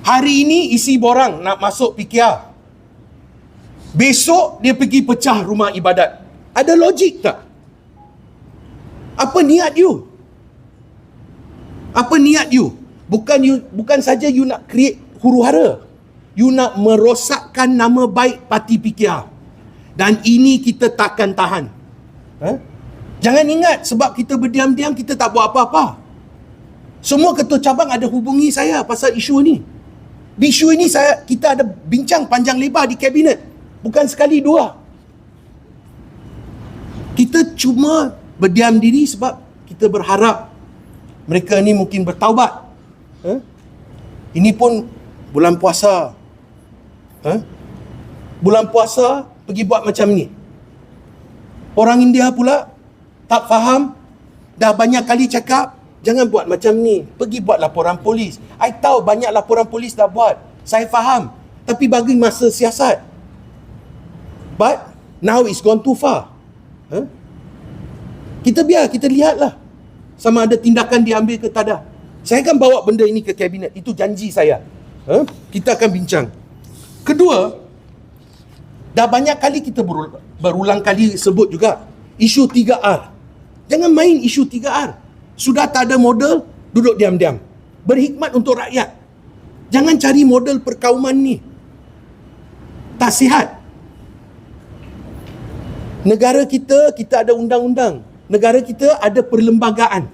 Hari ini isi borang nak masuk PKR. Besok dia pergi pecah rumah ibadat. Ada logik tak? Apa niat you? Apa niat you? Bukan saja you nak create huru-hara. You nak merosakkan nama baik parti PKR. Dan ini kita takkan tahan. Jangan ingat sebab kita berdiam-diam kita tak buat apa-apa. Semua ketua cabang ada hubungi saya pasal isu ni. Di isu ini kita ada bincang panjang lebar di kabinet. Bukan sekali dua. Kita cuma berdiam diri sebab kita berharap mereka ni mungkin bertaubat. Ini pun bulan puasa. Bulan puasa pergi buat macam ni. Orang India pula tak faham, dah banyak kali cakap, jangan buat macam ni. Pergi buat laporan polis. I tahu banyak laporan polis dah buat. Saya faham. Tapi bagi masa siasat. But now it's gone too far. Kita lihatlah. Sama ada tindakan diambil ke tak ada. Saya akan bawa benda ini ke kabinet. Itu janji saya. Kita akan bincang. Kedua, dah banyak kali kita berulang kali sebut juga isu 3R. Jangan main isu 3R. Sudah tak ada modal, duduk diam-diam. Berhikmat untuk rakyat. Jangan cari model perkauman ni. Tak sihat. Negara kita ada undang-undang. Negara kita ada perlembagaan.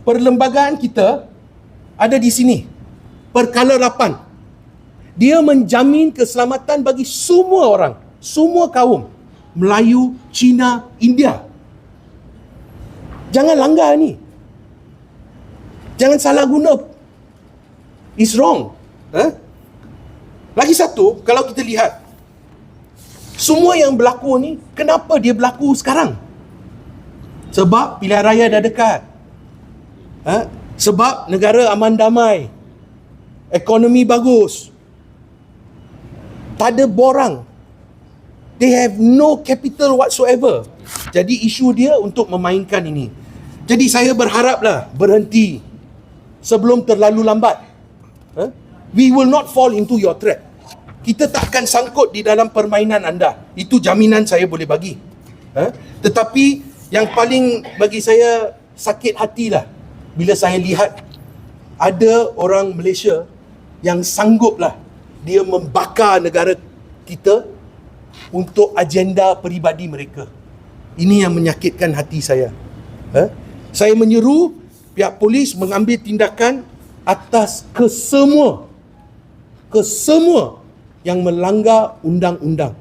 Perlembagaan kita ada di sini. Perkala 8. Dia menjamin keselamatan bagi semua orang, semua kaum. Melayu, Cina, India. Jangan langgar ni. Jangan salah guna. It's wrong. Lagi satu, kalau kita lihat, semua yang berlaku ni, kenapa dia berlaku sekarang? Sebab pilihan raya dah dekat. Sebab negara aman damai. Ekonomi bagus. Tak ada borang. They have no capital whatsoever. Jadi isu dia untuk memainkan ini. Jadi saya berharaplah berhenti sebelum terlalu lambat. We will not fall into your trap. Kita takkan sangkut di dalam permainan anda. Itu jaminan saya boleh bagi. Tetapi yang paling bagi saya sakit hatilah bila saya lihat ada orang Malaysia yang sangguplah dia membakar negara kita untuk agenda peribadi mereka. Ini yang menyakitkan hati saya. Saya menyeru pihak polis mengambil tindakan atas kesemua yang melanggar undang-undang.